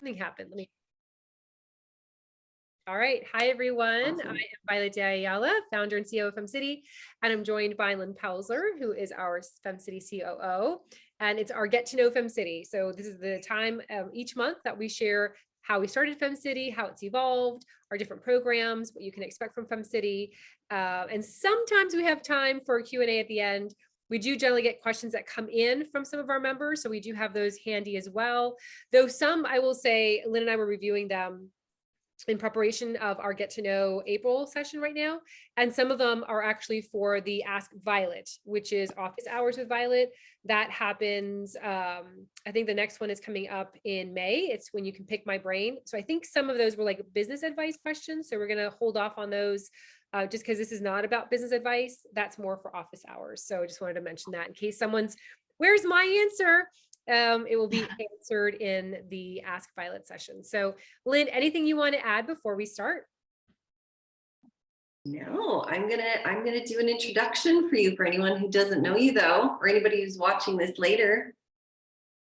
Something happened. All right. Hi, everyone. Awesome. I am Violet de Ayala, founder and CEO of FemCity, and I'm joined by Lynn Pelzer, who is our FemCity COO, and it's our Get to Know FemCity. So this is the time each month that we share how we started FemCity, how it's evolved, our different programs, what you can expect from FemCity, and sometimes we have time for a Q&A at the end. We do generally get questions that come in from some of our members, so we do have those handy as well. Though some, I will say, Lynn and I were reviewing them in preparation of our Get to Know April session right now. And some of them are actually for the Ask Violet, which is office hours with Violet. That happens, I think the next one is coming up in May. It's when you can pick my brain. So I think some of those were like business advice questions. So we're gonna hold off on those just because this is not about business advice. That's more for office hours. So I just wanted to mention that in case someone's, where's my answer? It will be answered in the Ask Violet session. So Lynn, anything you want to add before we start? No, I'm gonna do an introduction for you for anyone who doesn't know you though, or anybody who's watching this later.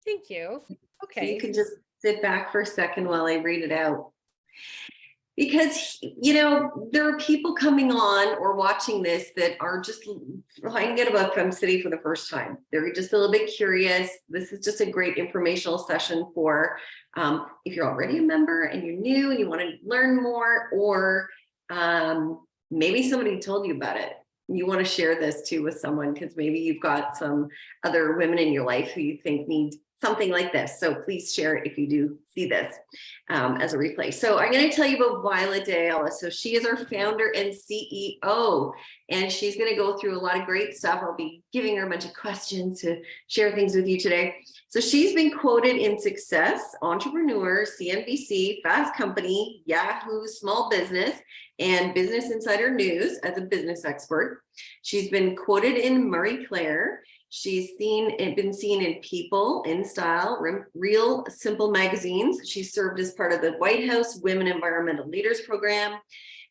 Thank you. So you Okay. can just sit back for a second while I read it out. Because, there are people coming on or watching this that are just finding out about FemCity for the first time. They're just a little bit curious. This is just a great informational session for if you're already a member and you're new and you want to learn more, or maybe somebody told you about it. You want to share this too with someone because maybe you've got some other women in your life who you think need something like this. So please share it if you do see this as a replay. So I'm going to tell you about Violet de Ayala. So she is our founder and CEO, and she's going to go through a lot of great stuff. I'll be giving her a bunch of questions to share things with you today. So she's been quoted in Success, Entrepreneur, CNBC, Fast Company, Yahoo, Small Business, and Business Insider News as a business expert. She's been quoted in Marie Claire. She's been seen in People, In Style, Real Simple magazines. She served as part of the White House Women Environmental Leaders Program.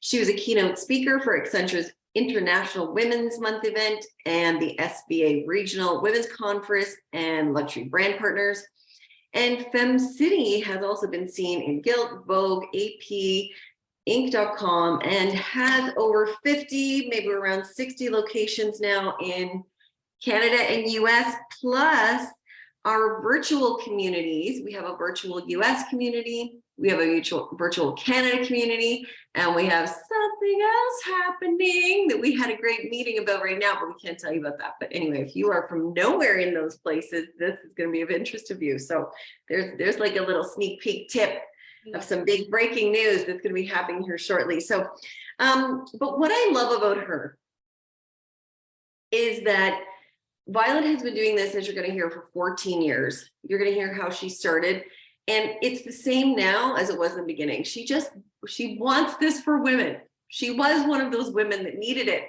She was a keynote speaker for Accenture's International Women's Month event and the SBA Regional Women's Conference and Luxury Brand Partners. And FemCity has also been seen in Gilt, Vogue, AP, Inc.com, and has over 50, maybe around 60 locations now in Canada and US, plus our virtual communities. We have a virtual US community, we have a virtual Canada community, and we have something else happening that we had a great meeting about right now, but we can't tell you about that. But anyway, if you are from nowhere in those places, this is going to be of interest to you. So there's like a little sneak peek tip of some big breaking news that's going to be happening here shortly. So, but what I love about her is that Violet has been doing this, as you're going to hear, for 14 years. You're going to hear how she started. And it's the same now as it was in the beginning. She wants this for women. She was one of those women that needed it.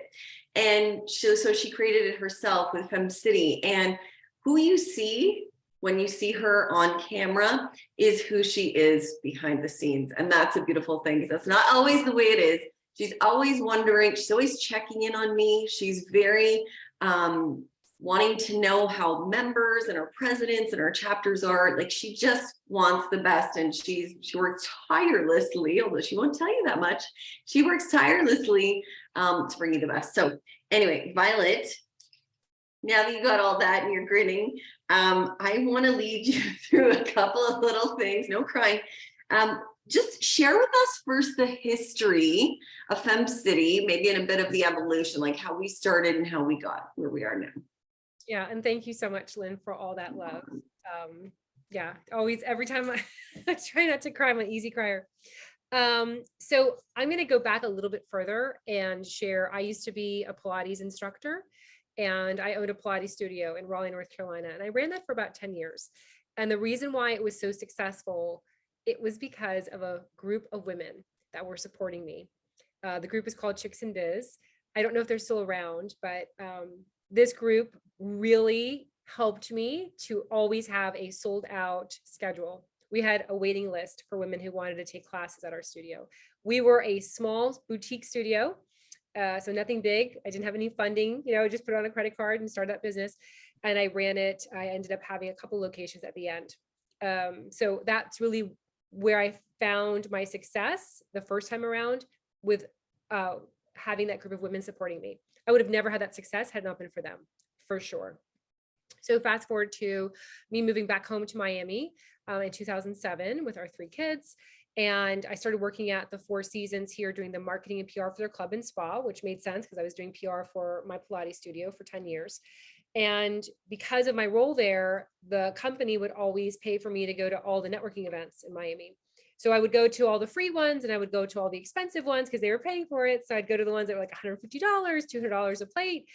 And so she created it herself with FemCity. And who you see when you see her on camera is who she is behind the scenes. And that's a beautiful thing, because that's not always the way it is. She's always wondering. She's always checking in on me. She's very wanting to know how members and our presidents and our chapters are. Like, she just wants the best, and she works tirelessly, although she won't tell you that much. She works tirelessly to bring you the best. So anyway, Violet, now that you got all that and you're grinning, I want to lead you through a couple of little things. No crying. Just share with us first the history of FemCity, maybe in a bit of the evolution, like how we started and how we got where we are now. Yeah, and thank you so much, Lynn, for all that love. Yeah, always, every time I try not to cry, I'm an easy crier. So I'm going to go back a little bit further and share. I used to be a Pilates instructor, and I owned a Pilates studio in Raleigh, North Carolina, and I ran that for about 10 years. And the reason why it was so successful, it was because of a group of women that were supporting me. The group is called Chicks in Biz. I don't know if they're still around, but this group really helped me to always have a sold out schedule. We had a waiting list for women who wanted to take classes at our studio. We were a small boutique studio, so nothing big. I didn't have any funding, just put it on a credit card and started that business. And I ran it. I ended up having a couple locations at the end. So that's really where I found my success the first time around with having that group of women supporting me. I would have never had that success had it not been for them, for sure. So fast forward to me moving back home to Miami in 2007 with our 3 kids. And I started working at the Four Seasons here doing the marketing and PR for their club and spa, which made sense because I was doing PR for my Pilates studio for 10 years. And because of my role there, the company would always pay for me to go to all the networking events in Miami. So I would go to all the free ones and I would go to all the expensive ones because they were paying for it. So I'd go to the ones that were like $150, $200 a plate.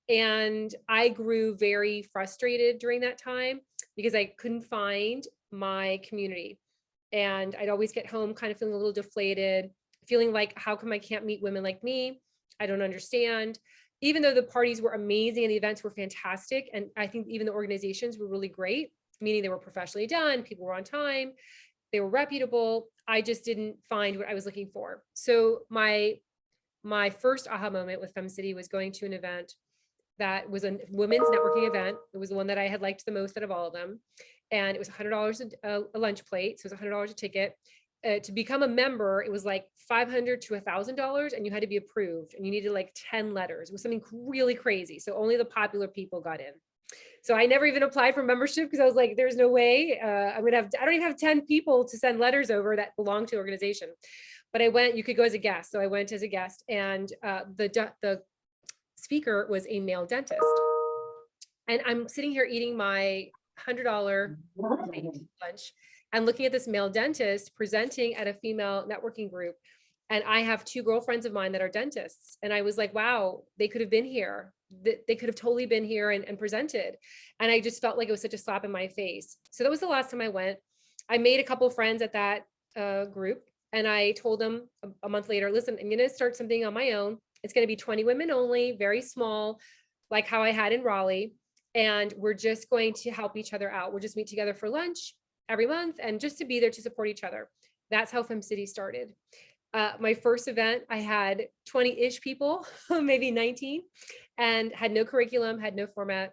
And I grew very frustrated during that time because I couldn't find my community. And I'd always get home kind of feeling a little deflated, feeling like, how come I can't meet women like me? I don't understand. Even though the parties were amazing and the events were fantastic, and I think even the organizations were really great, meaning they were professionally done, people were on time, they were reputable, I just didn't find what I was looking for. So my first aha moment with FemCity was going to an event that was a women's networking event. It was the one that I had liked the most out of all of them. And it was $100 a lunch plate. So it was $100 a ticket. To become a member, it was like $500 to $1,000, and you had to be approved, and you needed like 10 letters. It was something really crazy. So only the popular people got in. So I never even applied for membership because I was like, there's no way I don't even have 10 people to send letters over that belong to the organization. But I went, you could go as a guest. So I went as a guest, and the speaker was a male dentist. And I'm sitting here eating my $100 lunch and looking at this male dentist presenting at a female networking group. And I have 2 girlfriends of mine that are dentists. And I was like, wow, they could have been here. They could have totally been here and presented. And I just felt like it was such a slap in my face. So that was the last time I went. I made a couple of friends at that group. And I told them a month later, listen, I'm going to start something on my own. It's going to be 20 women only, very small, like how I had in Raleigh. And we're just going to help each other out. We'll just meet together for lunch every month and just to be there to support each other. That's how FemCity started. My first event, I had 20-ish people, maybe 19, and had no curriculum, had no format,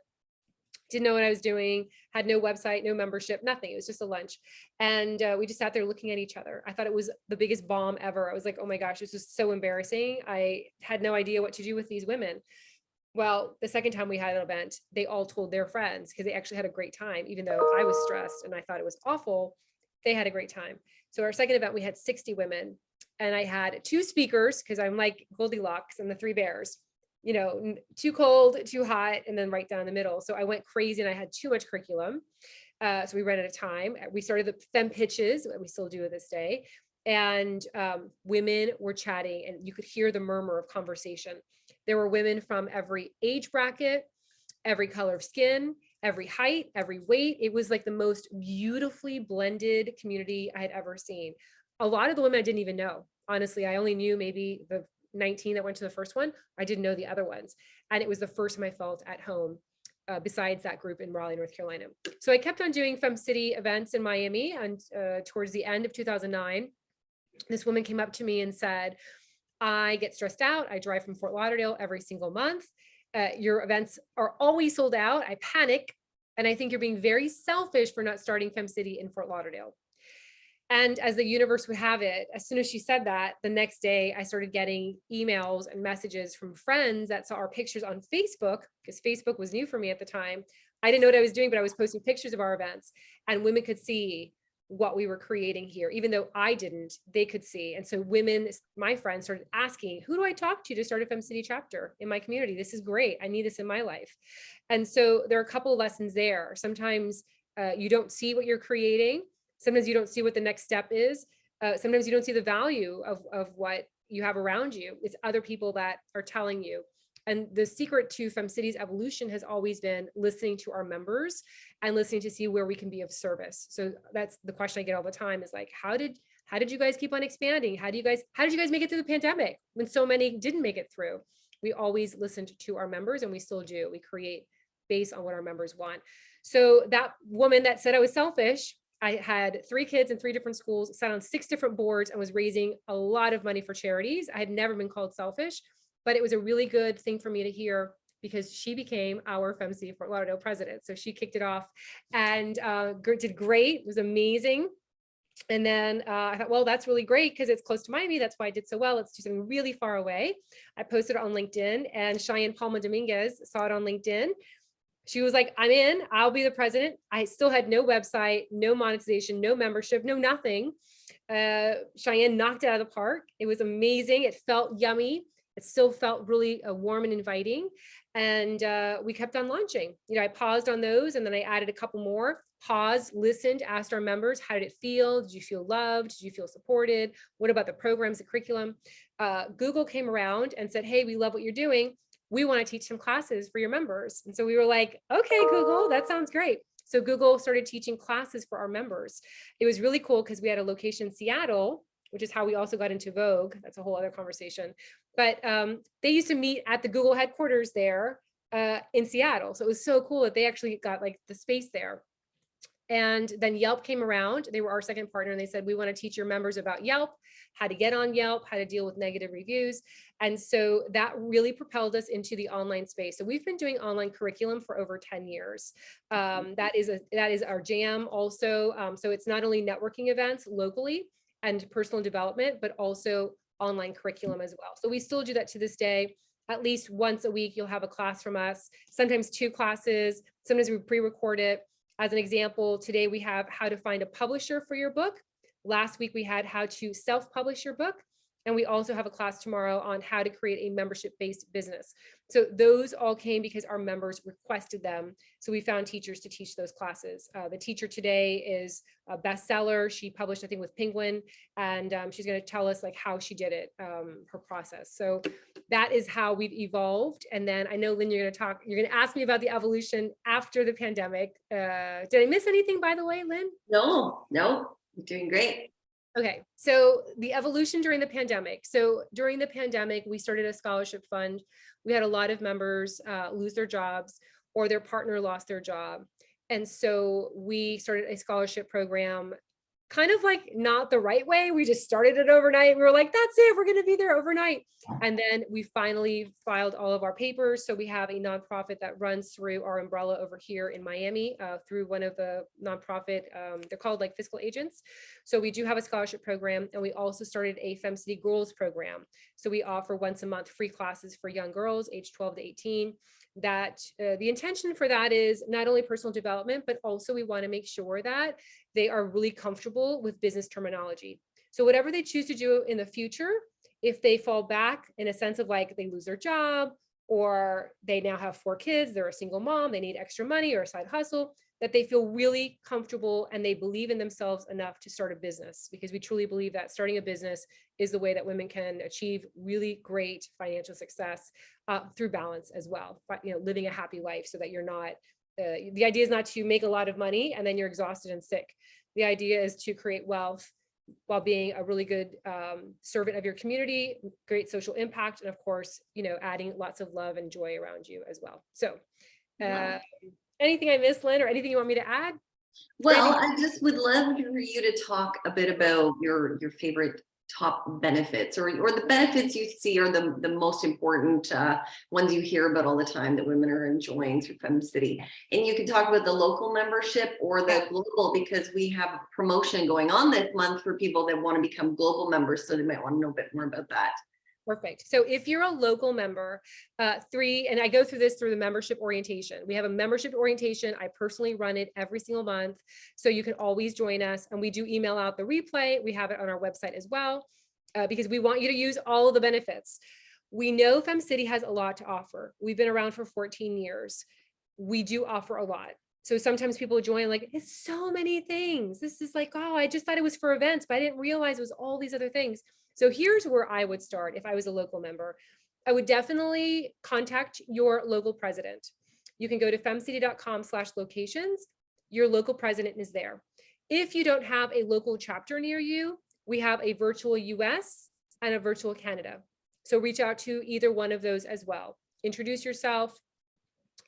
didn't know what I was doing, had no website, no membership, nothing. It was just a lunch. And we just sat there looking at each other. I thought it was the biggest bomb ever. I was like, oh my gosh, this is so embarrassing. I had no idea what to do with these women. Well, the second time we had an event, they all told their friends because they actually had a great time, even though I was stressed and I thought it was awful. They had a great time. So our second event, we had 60 women, and I had 2 speakers because I'm like Goldilocks and the 3 bears, you know, too cold, too hot, and then right down the middle. So I went crazy and I had too much curriculum. So we ran out of time. We started the Fem pitches, we still do to this day. And women were chatting and you could hear the murmur of conversation. There were women from every age bracket, every color of skin, every height, every weight. It was like the most beautifully blended community I had ever seen. A lot of the women I didn't even know. Honestly, I only knew maybe the 19 that went to the first one. I didn't know the other ones. And it was the first time I felt at home besides that group in Raleigh, North Carolina. So I kept on doing FemCity events in Miami, and towards the end of 2009, this woman came up to me and said, I get stressed out. I drive from Fort Lauderdale every single month. Your events are always sold out. I panic. And I think you're being very selfish for not starting FemCity in Fort Lauderdale. And as the universe would have it, as soon as she said that, the next day I started getting emails and messages from friends that saw our pictures on Facebook, because Facebook was new for me at the time. I didn't know what I was doing, but I was posting pictures of our events, and women could see what we were creating here. Even though I didn't, they could see. And so women, my friends, started asking, who do I talk to start a FemCity chapter in my community? This is great. I need this in my life. And so there are a couple of lessons there. Sometimes you don't see what you're creating. Sometimes you don't see what the next step is. Sometimes you don't see the value of what you have around you. It's other people that are telling you. And the secret to FemCity's evolution has always been listening to our members and listening to see where we can be of service. So that's the question I get all the time is like, how did you guys keep on expanding? How did you guys make it through the pandemic when so many didn't make it through? We always listened to our members, and we still do. We create based on what our members want. So that woman that said I was selfish, I had 3 kids in 3 different schools, sat on 6 different boards, and was raising a lot of money for charities. I had never been called selfish, but it was a really good thing for me to hear because she became our FemCity Fort Lauderdale president. So she kicked it off and did great. It was amazing. And then I thought, well, that's really great because it's close to Miami. That's why I did so well. Let's do something really far away. I posted it on LinkedIn, and Cheyenne Palma Dominguez saw it on LinkedIn. She was like, I'm in, I'll be the president. I still had no website, no monetization, no membership, no nothing. Cheyenne knocked it out of the park. It was amazing. It felt yummy. It still felt really warm and inviting. And we kept on launching. I paused on those, and then I added a couple more. Paused, listened, asked our members, how did it feel? Did you feel loved? Did you feel supported? What about the programs, the curriculum? Google came around and said, hey, we love what you're doing. We want to teach some classes for your members. And so we were like, okay, Google, that sounds great. So Google started teaching classes for our members. It was really cool because we had a location in Seattle, which is how we also got into Vogue. That's a whole other conversation. But they used to meet at the Google headquarters there in Seattle. So it was so cool that they actually got like the space there. And then Yelp came around. They were our second partner, and they said, we want to teach your members about Yelp, how to get on Yelp, how to deal with negative reviews. And so that really propelled us into the online space. So we've been doing online curriculum for over 10 years. That is our jam also. So it's not only networking events locally and personal development, but also online curriculum as well. So we still do that to this day. At least once a week, you'll have a class from us, sometimes 2 classes. Sometimes we pre-record it. As an example, today we have how to find a publisher for your book. Last week we had how to self-publish your book. And we also have a class tomorrow on how to create a membership-based business. So those all came because our members requested them. So we found teachers to teach those classes. The teacher today is a bestseller. She published, I think, with Penguin, and she's going to tell us like how she did it, her process. So that is how we've evolved. And then I know, Lynn, you're going to ask me about the evolution after the pandemic. Did I miss anything, by the way, Lynn? No, you're doing great. Okay, so the evolution during the pandemic. So during the pandemic, we started a scholarship fund. We had a lot of members lose their jobs, or their partner lost their job. And so we started a scholarship program, kind of like not the right way. We just started it overnight. We were like, that's it, we're going to be there overnight. And then we finally filed all of our papers. So we have a nonprofit that runs through our umbrella over here in Miami, through one of the nonprofit, they're called like fiscal agents. So we do have a scholarship program, and we also started a FemCity Girls program. So we offer once a month free classes for young girls age 12 to 18. That the intention for that is not only personal development, but also we want to make sure that they are really comfortable with business terminology. So whatever they choose to do in the future, if they fall back in a sense of like they lose their job, or they now have 4 kids, they're a single mom, they need extra money or a side hustle, that they feel really comfortable and they believe in themselves enough to start a business, because we truly believe that starting a business is the way that women can achieve really great financial success through balance as well. But, living a happy life so that you're not, the idea is not to make a lot of money and then you're exhausted and sick. The idea is to create wealth while being a really good servant of your community, great social impact, and of course, adding lots of love and joy around you as well. So anything I missed, Lynn, or anything you want me to add? Well, I just would love for you to talk a bit about your favorite top benefits, or the benefits you see are the most important ones you hear about all the time that women are enjoying through FemCity. And you can talk about the local membership or the global, because we have a promotion going on this month for people that want to become global members. So they might want to know a bit more about that. Perfect. So if you're a local member, and I go through this through the membership orientation. We have a membership orientation. I personally run it every single month. So you can always join us. And we do email out the replay. We have it on our website as well, because we want you to use all of the benefits. We know FemCity has a lot to offer. We've been around for 14 years. We do offer a lot. So sometimes people join like, it's so many things. This is like, oh, I just thought it was for events, but I didn't realize it was all these other things. So here's where I would start if I was a local member. I would definitely contact your local president. You can go to femcity.com/locations. Your local president is there. If you don't have a local chapter near you, we have a virtual US and a virtual Canada. So reach out to either one of those as well. Introduce yourself,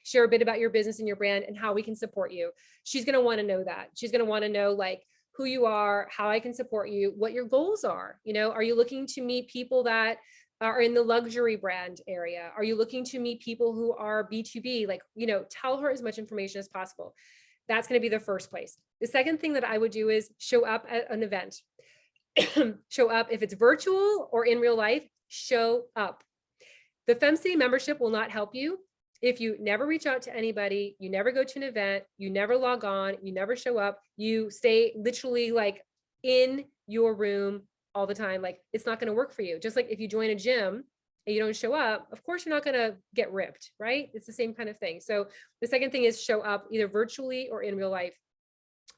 share a bit about your business and your brand and how we can support you. She's going to want to know that. She's going to want to know like who you are, how I can support you, what your goals are. Are you looking to meet people that are in the luxury brand area? Are you looking to meet people who are B2B? Like, tell her as much information as possible. That's going to be the first place. The second thing that I would do is show up at an event. Show up. If it's virtual or in real life, show up. The FemCity membership will not help you if you never reach out to anybody, you never go to an event, you never log on, you never show up, you stay literally like in your room all the time. Like, it's not going to work for you. Just like if you join a gym and you don't show up, of course you're not going to get ripped, right? It's the same kind of thing. So the second thing is show up either virtually or in real life.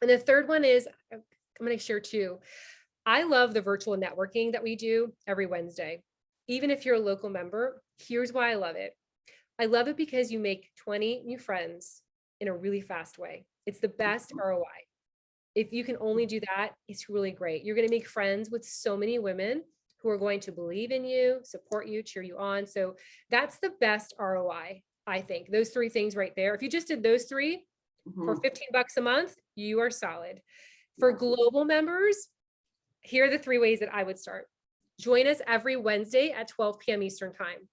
And the third one is, I'm going to share two. I love the virtual networking that we do every Wednesday. Even if you're a local member, here's why I love it. I love it because you make 20 new friends in a really fast way. It's the best ROI. If you can only do that, it's really great. You're going to make friends with so many women who are going to believe in you, support you, cheer you on. So that's the best ROI, I think. Those three things right there. If you just did those three for $15 a month, you are solid. For global members, here are the three ways that I would start. Join us every Wednesday at 12 p.m. Eastern time.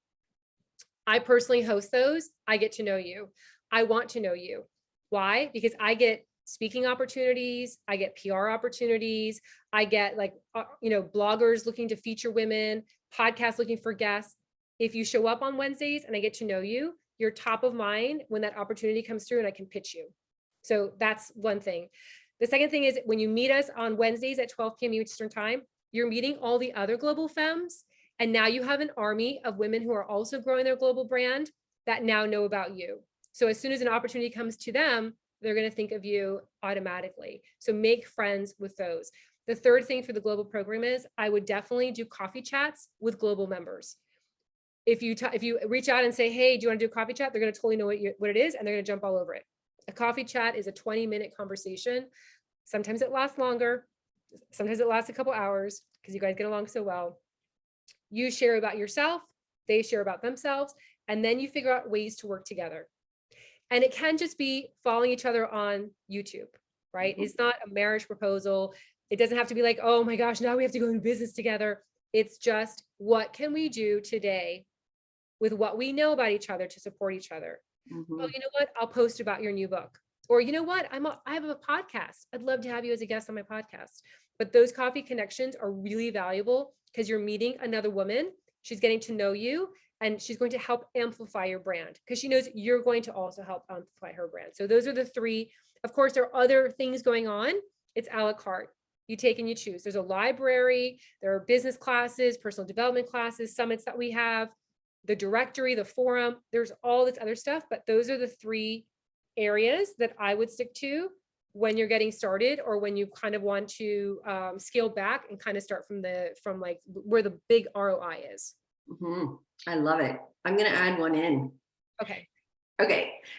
I personally host those. I get to know you. I want to know you. Why? Because I get speaking opportunities. I get PR opportunities. I get like, bloggers looking to feature women, podcasts looking for guests. If you show up on Wednesdays and I get to know you, you're top of mind when that opportunity comes through and I can pitch you. So that's one thing. The second thing is when you meet us on Wednesdays at 12 p.m. Eastern time, you're meeting all the other global femmes. And now you have an army of women who are also growing their global brand that now know about you. So as soon as an opportunity comes to them, they're going to think of you automatically. So make friends with those. The third thing for the global program is I would definitely do coffee chats with global members. If you reach out and say, hey, do you want to do a coffee chat? They're going to totally know what it is, and they're going to jump all over it. A coffee chat is a 20-minute conversation. Sometimes it lasts longer. Sometimes it lasts a couple hours because you guys get along so well. You share about yourself, they share about themselves, and then you figure out ways to work together. And it can just be following each other on YouTube, right? It's not a marriage proposal. It doesn't have to be like, oh my gosh, now we have to go into business together. It's just, what can we do today with what we know about each other to support each other? Oh, you know what? I'll post about your new book. Or you know what? I have a podcast. I'd love to have you as a guest on my podcast. But those coffee connections are really valuable because you're meeting another woman. She's getting to know you and she's going to help amplify your brand because she knows you're going to also help amplify her brand. So those are the three. Of course, there are other things going on. It's a la carte. You take and you choose. There's a library. There are business classes, personal development classes, summits that we have, the directory, the forum. There's all this other stuff, but those are the three areas that I would stick to when you're getting started or when you kind of want to scale back and kind of start from like where the big ROI is. I love it. I'm going to add one in. Okay.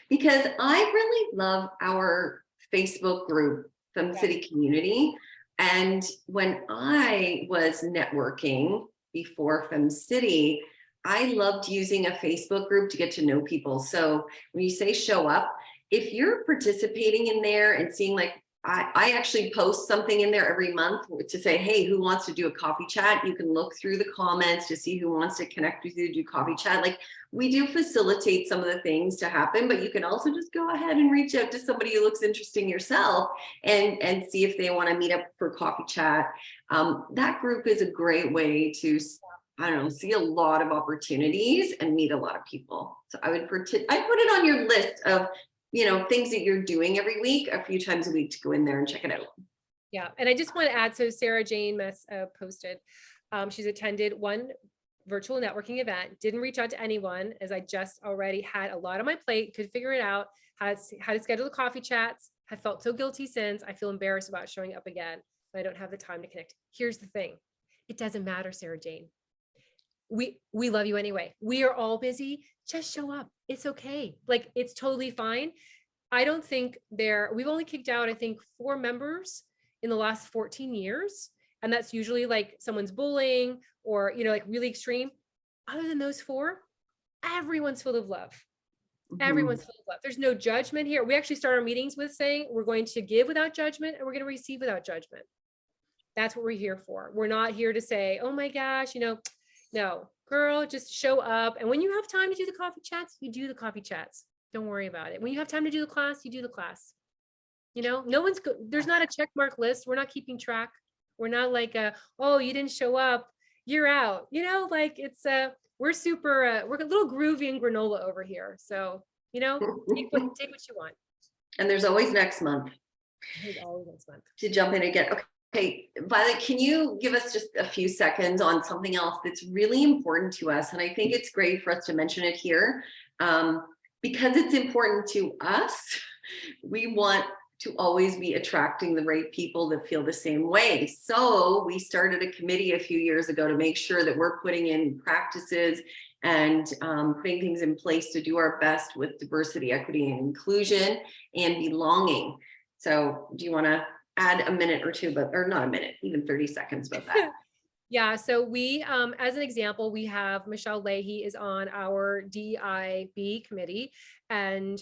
Because I really love our Facebook group, FemCity Community. And when I was networking before FemCity, I loved using a Facebook group to get to know people. So when you say show up, if you're participating in there and seeing like, I actually post something in there every month to say, hey, who wants to do a coffee chat? You can look through the comments to see who wants to connect with you to do coffee chat. Like, we do facilitate some of the things to happen, but you can also just go ahead and reach out to somebody who looks interesting yourself and see if they want to meet up for coffee chat. That group is a great way to, I don't know, see a lot of opportunities and meet a lot of people. So I'd put it on your list of, things that you're doing every week, a few times a week, to go in there and check it out. Yeah. And I just want to add, so Sarah Jane posted, she's attended one virtual networking event, didn't reach out to anyone as I just already had a lot on my plate, could figure it out, how to schedule the coffee chats. I felt so guilty since. I feel embarrassed about showing up again, but I don't have the time to connect. Here's the thing. It doesn't matter, Sarah Jane. We love you anyway. We are all busy. Just show up. It's okay. Like, it's totally fine. I don't think we've only kicked out, I think, 4 members in the last 14 years. And that's usually like someone's bullying or, like really extreme. Other than those 4, everyone's full of love. Everyone's full of love. There's no judgment here. We actually start our meetings with saying we're going to give without judgment and we're going to receive without judgment. That's what we're here for. We're not here to say, oh my gosh, no, girl, just show up. And when you have time to do the coffee chats, you do the coffee chats. Don't worry about it. When you have time to do the class, you do the class. No one's, there's not a check mark list. We're not keeping track. We're not like, oh, you didn't show up, you're out, like it's, we're super, we're a little groovy and granola over here. So, take what you want. And there's always next month. There's always next month. To jump in again. Okay, Violet, can you give us just a few seconds on something else that's really important to us? And I think it's great for us to mention it here because it's important to us. We want to always be attracting the right people that feel the same way. So we started a committee a few years ago to make sure that we're putting in practices and putting things in place to do our best with diversity, equity, and inclusion and belonging. So do you want to add a minute or two, or not a minute, even 30 seconds about that? Yeah, so we, as an example, we have Michelle Leahy is on our DEIB committee, and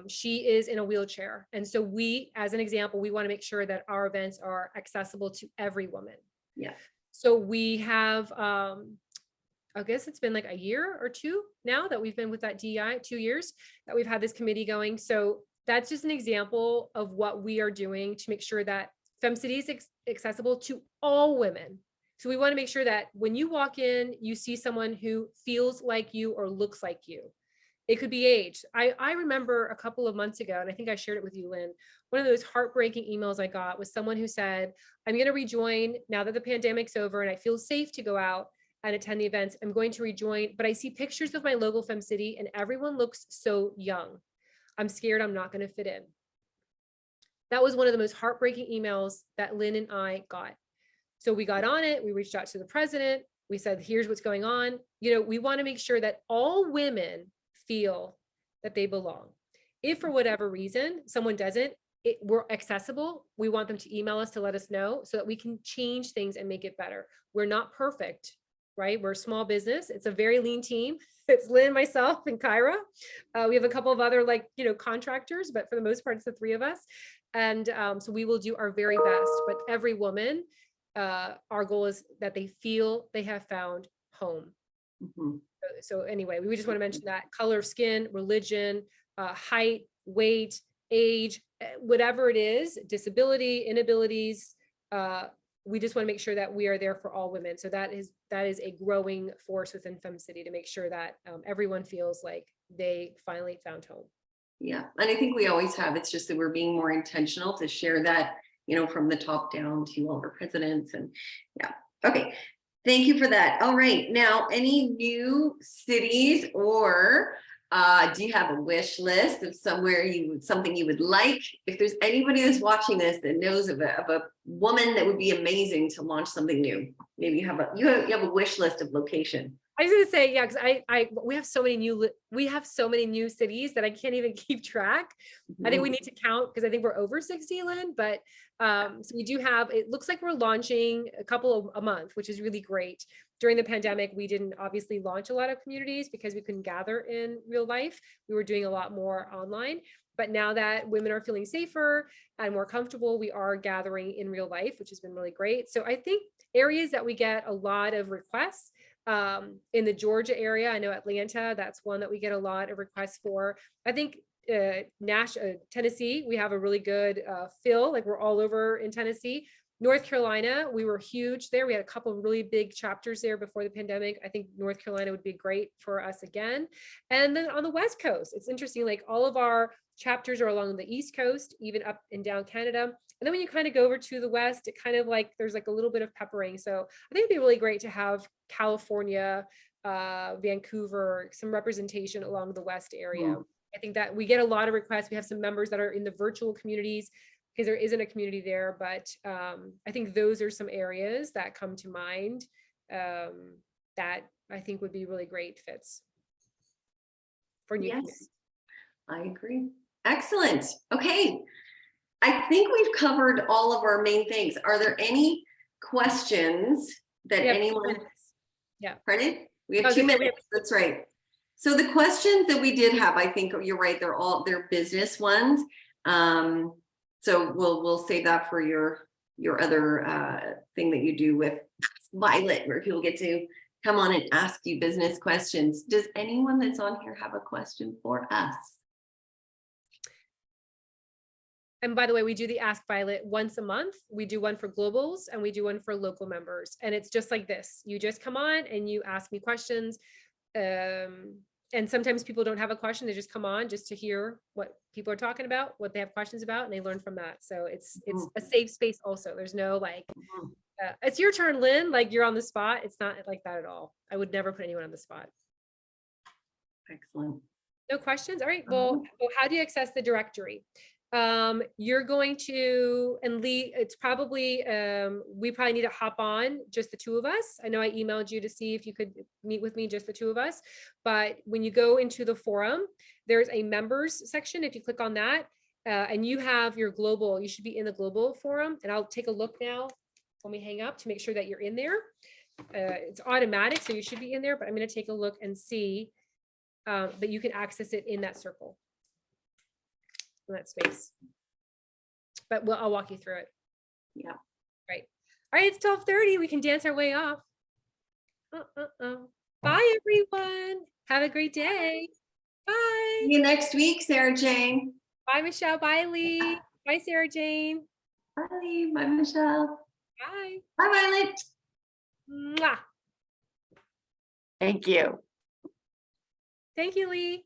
she is in a wheelchair. And so we, as an example, we want to make sure that our events are accessible to every woman. Yeah. So we have, I guess it's been like a year or two now that we've been with that DEI, 2 years that we've had this committee going. So that's just an example of what we are doing to make sure that FemCity is accessible to all women. So we want to make sure that when you walk in, you see someone who feels like you or looks like you. It could be age. I remember a couple of months ago, and I think I shared it with you, Lynn, one of those heartbreaking emails I got was someone who said, I'm going to rejoin now that the pandemic's over and I feel safe to go out and attend the events. I'm going to rejoin, but I see pictures of my local FemCity and everyone looks so young. I'm scared I'm not going to fit in. That was one of the most heartbreaking emails that Lynn and I got. So we got on it. We reached out to the president. We said, here's what's going on. We want to make sure that all women feel that they belong. If for whatever reason someone doesn't, we're accessible. We want them to email us to let us know so that we can change things and make it better. We're not perfect, right? We're a small business. It's a very lean team. It's Lynn, myself, and Kyra. We have a couple of other contractors, but for the most part, it's the three of us. And so we will do our very best, but every woman, our goal is that they feel they have found home. Mm-hmm. So anyway, we just want to mention that color of skin, religion, height, weight, age, whatever it is, disability, inabilities, we just want to make sure that we are there for all women. So that is a growing force within FemCity to make sure that everyone feels like they finally found home. Yeah, and I think we always have. It's just that we're being more intentional to share that, from the top down to all our presidents. And yeah, okay. Thank you for that. All right, now any new cities or do you have a wish list of something you would like? If there's anybody that's watching this that knows of a woman that would be amazing to launch something new, maybe you have a wish list of location. I was gonna say, yeah, because we have so many new cities that I can't even keep track. Mm-hmm. I think we need to count because I think we're over 60, Lynn, but so we do have, it looks like we're launching a month, which is really great. During the pandemic, we didn't obviously launch a lot of communities because we couldn't gather in real life. We were doing a lot more online. But now that women are feeling safer and more comfortable, we are gathering in real life, which has been really great. So I think areas that we get a lot of requests, in the Georgia area, I know Atlanta, that's one that we get a lot of requests for. I think Tennessee, we have a really good fill, like we're all over in Tennessee. North Carolina, we were huge there. We had a couple of really big chapters there before the pandemic. I think North Carolina would be great for us again. And then on the West Coast, it's interesting, like all of our chapters are along the East Coast, even up and down Canada. And then when you kind of go over to the West, it kind of there's like a little bit of peppering. So I think it'd be really great to have California, Vancouver, some representation along the West area. Mm. I think that we get a lot of requests. We have some members that are in the virtual communities because there isn't a community there, but I think those are some areas that come to mind that I think would be really great fits for new communities. I agree. Excellent. Okay. I think we've covered all of our main things. Are there any questions that anyone? Yeah. Pardon? We have 2 minutes. That's right. So the questions that we did have, I think you're right. They're business ones. So we'll save that for your other thing that you do with Violet, where people get to come on and ask you business questions. Does anyone that's on here have a question for us? And by the way, we do the Ask Violet once a month. We do one for globals and we do one for local members. And it's just like this. You just come on and you ask me questions. And sometimes people don't have a question. They just come on just to hear what people are talking about, what they have questions about, and they learn from that. So it's a safe space also. There's no like, it's your turn, Lynn, like you're on the spot. It's not like that at all. I would never put anyone on the spot. Excellent. No questions? All right. Well, how do you access the directory? You're going to, and Lee, it's probably, we probably need to hop on, just the two of us. I know I emailed you to see if you could meet with me, just the two of us. But when you go into the forum, there's a members section. If you click on that, and you have your global, you should be in the global forum. And I'll take a look now when we hang up to make sure that you're in there. It's automatic, so you should be in there, but I'm going to take a look and see that you can access it in that circle, in that space. But I'll walk you through it. Yeah. Right. All right, it's 12:30. We can dance our way off. Bye, everyone. Have a great day. Bye. See you next week, Sarah Jane. Bye, Michelle. Bye, Lee. Bye, Sarah Jane. Bye. Bye, Michelle. Bye. Bye, Violet. Mwah. Thank you. Thank you, Lee.